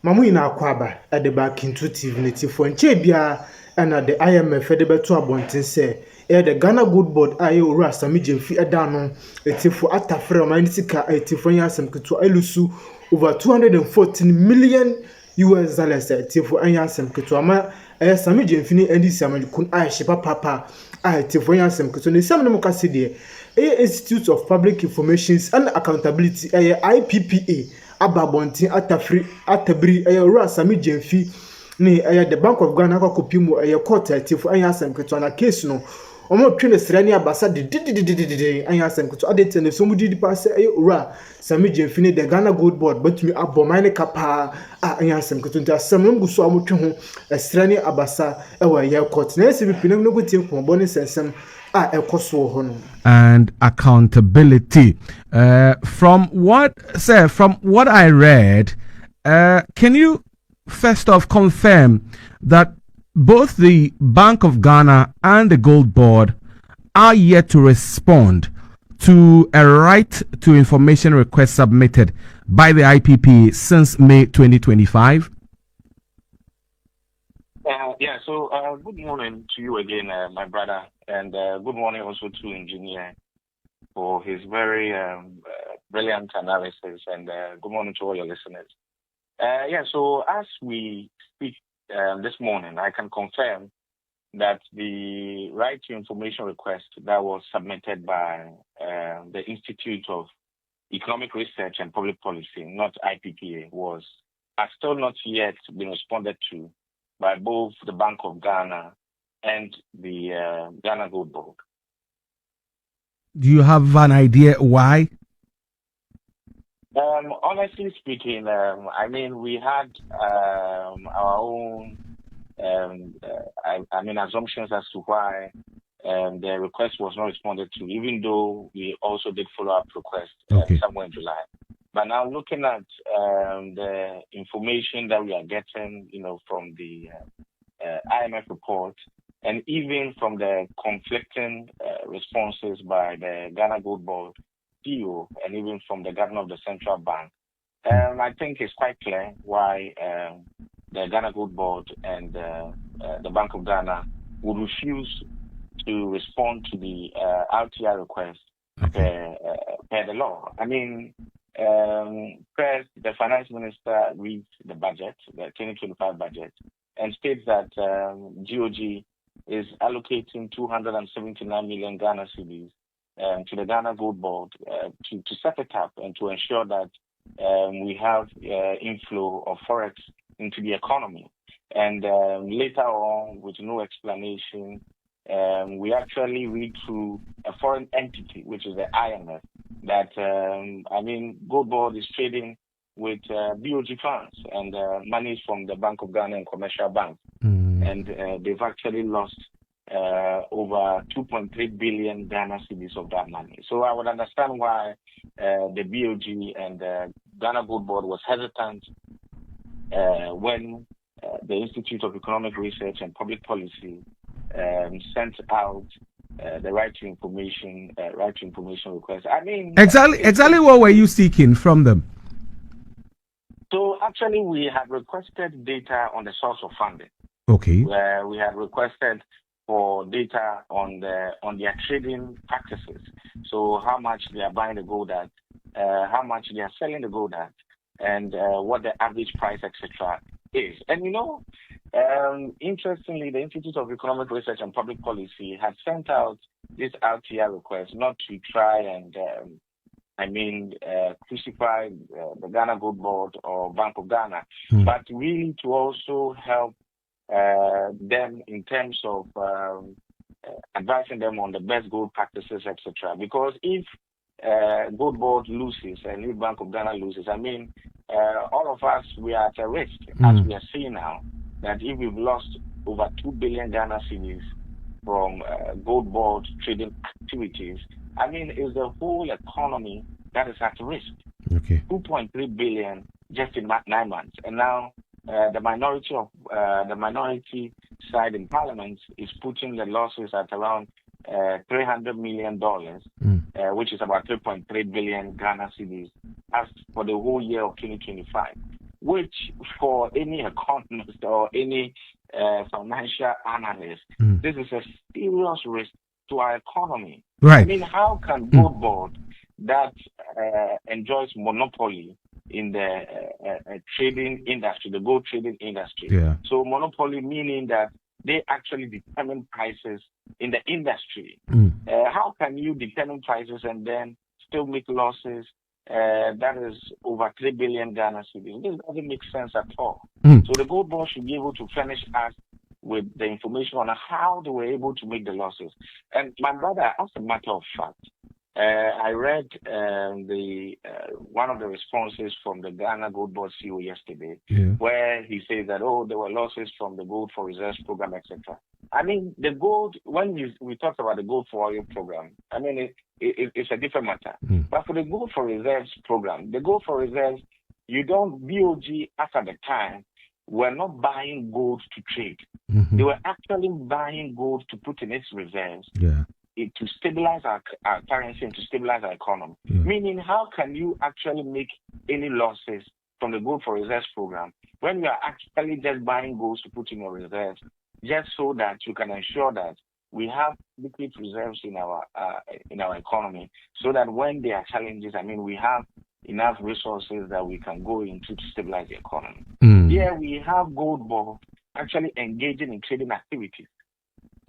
Mamu ina akwaba at the back intuitive native for Chebia and at the IMF Federal to abontin say, the Ghana Good Board aye ora Sammy Gyamfi edano etifo atafre manisika etifo yasem keto elusu over 214 million US dollars etifo yasem keto ama Sammy Gyamfi ni ndc amadukun aye shepa papa aye etifo yasem keto ne sam no mokase de Institute of Public Information and Accountability IPPA ababontin atafri atabri ora Sammy Gyamfi ni the Bank of Ghana kopimu court etifo yasem keto na case no omo twene ßrèak abasa de anya asem kuto adete ne so mudi di pass ora Sammy Gyamfi ne the Ghana Gold Board batumi abomane kapa anya asem kuto nta asem no guso omo twe ho ßrèak abasa ewa ye court na SBP no go tie ko bone sensem ekoso ho no. And accountability from what I read, can you first off confirm that both the Bank of Ghana and the Gold Board are yet to respond to a right to information request submitted by the IPP since May 2025? So good morning to you again, my brother, and good morning also to Engineer for his very brilliant analysis, and good morning to all your listeners. So as we speak this morning, I can confirm that the right to information request that was submitted by the Institute of Economic Research and Public Policy, not IPPA, has still not yet been responded to by both the Bank of Ghana and the Ghana Gold Board. Do you have an idea why? Honestly speaking, I mean, we had our own, assumptions as to why the request was not responded to, even though we also did follow-up requests somewhere in July. But now looking at the information that we are getting, from the IMF report, and even from the conflicting responses by the Ghana Gold Board CEO, and even from the governor of the central bank, I think it's quite clear why the Ghana Gold Board and the Bank of Ghana would refuse to respond to the RTI request per the law. I mean, first, the finance minister reads the budget, the 2025 budget, and states that GOG is allocating 279 million Ghana cedis to the Ghana Gold Board to set it up and to ensure that we have inflow of forex into the economy. And later on, with no explanation, we actually read through a foreign entity, which is the IMF, that, Gold Board is trading with BOG funds and money from the Bank of Ghana and commercial banks. And they've actually lost over 2.3 billion Ghana cedis of that money. So I would understand why the BOG and the Ghana Gold Board was hesitant when the Institute of Economic Research and Public Policy sent out the right to information request. I mean, exactly what were you seeking from them? So actually, we have requested data on the source of funding. Okay. Where we have requested for data on their trading practices. So how much they are buying the gold at, how much they are selling the gold at, and what the average price, etc. is. And interestingly, the Institute of Economic Research and Public Policy has sent out this RTI request not to try and crucify the Ghana Gold Board or Bank of Ghana, but really to also help them in terms of advising them on the best gold practices, etc. Because if Gold Board loses and if Bank of Ghana loses, all of us, we are at a risk, as we are seeing now, that if we've lost over 2 billion Ghana cedis from Gold Board trading activities, it's the whole economy that is at risk. Okay. 2.3 billion just in 9 months. And now the minority side in Parliament is putting the losses at around $300 million, which is about 3.3 billion Ghana cedis, as for the whole year of 2025. which for any economist or any financial analyst, this is a serious risk to our economy. Right. I mean, how can Gold Board that enjoys monopoly in the trading industry, the gold trading industry? Yeah. So monopoly meaning that they actually determine prices in the industry. How can you determine prices and then still make losses? That is over 3 billion Ghana cedis. This doesn't make sense at all. So the Gold Board should be able to furnish us with the information on how they were able to make the losses. And my brother, as a matter of fact, I read one of the responses from the Ghana Gold Board CEO yesterday, where he said that, there were losses from the Gold for Reserves program, etc. I mean, the gold, when we talked about the Gold for Oil program, I mean, it's a different matter. But for the Gold for Reserves program, the Gold for Reserves, BOG, after the time, were not buying gold to trade. They were actually buying gold to put in its reserves. To stabilize our currency and to stabilize our economy. Meaning, how can you actually make any losses from the Gold for Reserves program when you are actually just buying gold to put in your reserves, just so that you can ensure that we have liquid reserves in our economy, so that when there are challenges, I mean, we have enough resources that we can go into to stabilize the economy. Here we have Gold Board actually engaging in trading activities.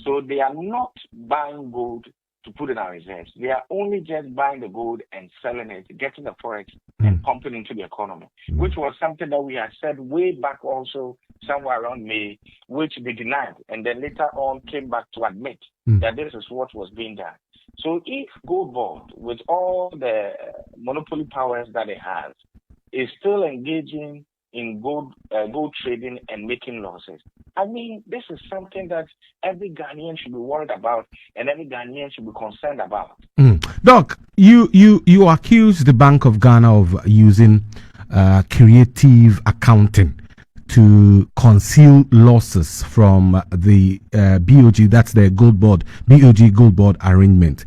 So they are not buying gold to put in our reserves. They are only just buying the gold and selling it, getting the forex and pumping into the economy, which was something that we had said way back also somewhere around May, which they denied, and then later on came back to admit that this is what was being done. So if Gold Board, with all the monopoly powers that it has, is still engaging in gold trading and making losses, I mean, this is something that every Ghanaian should be worried about and every Ghanaian should be concerned about. Doc, you accuse the Bank of Ghana of using creative accounting to conceal losses from the BOG, that's the BOG Gold Board arrangement.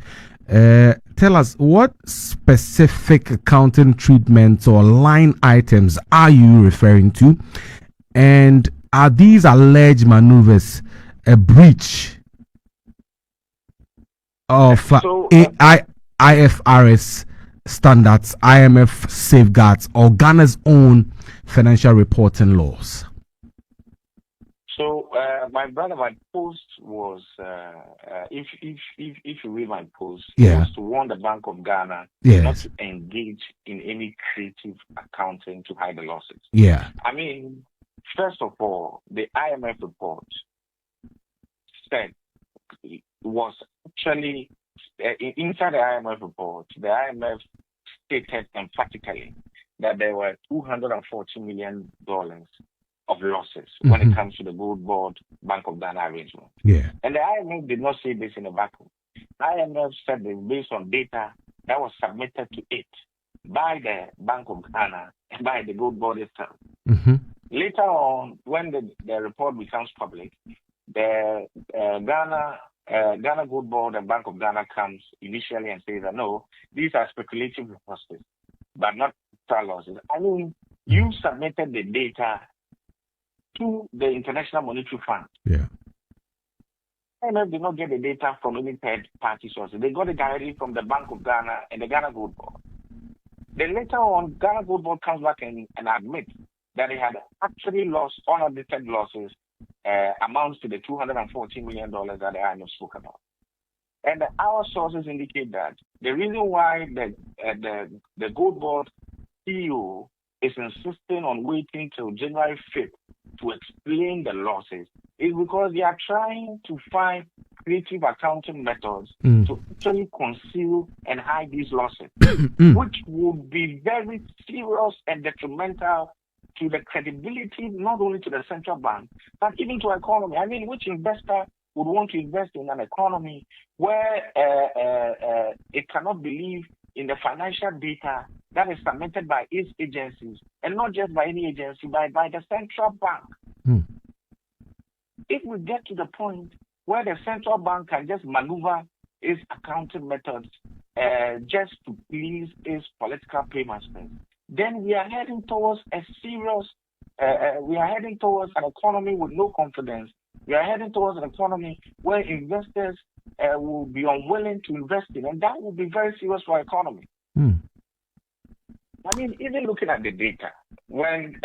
Tell us, what specific accounting treatments or line items are you referring to? And are these alleged maneuvers a breach of IFRS standards, IMF safeguards, or Ghana's own financial reporting laws? So, my brother, my post was, if you read my post, it was to warn the Bank of Ghana not to engage in any creative accounting to hide the losses. I mean, first of all, the IMF report said it was actually inside the IMF report. The IMF stated emphatically that there were $240 million of losses when it comes to the Gold Board Bank of Ghana arrangement. And the IMF did not say this in a vacuum. IMF said this based on data that was submitted to it by the Bank of Ghana and by the Gold Board itself. Later on, when the report becomes public, the Ghana Gold Board and Bank of Ghana comes initially and says that no, these are speculative losses, but not total losses. I mean, you submitted the data to the International Monetary Fund. IMF did not get the data from any third-party sources. They got it directly from the Bank of Ghana and the Ghana Gold Board. Then later on, Ghana Gold Board comes back and admits that they had actually lost unaudited losses amounts to the $214 million that the IMF spoke about. And our sources indicate that the reason why the Gold Board CEO is insisting on waiting till January 5th to explain the losses is because they are trying to find creative accounting methods to actually conceal and hide these losses, which would be very serious and detrimental to the credibility, not only to the central bank, but even to our economy. I mean, which investor would want to invest in an economy where it cannot believe in the financial data that is submitted by its agencies, and not just by any agency, but by the central bank? If we get to the point where the central bank can just maneuver its accounting methods just to please its political paymasters, then we are heading towards a serious we are heading towards an economy with no confidence. We are heading towards an economy where investors will be unwilling to invest in, and that will be very serious for our economy. I mean, even looking at the data, when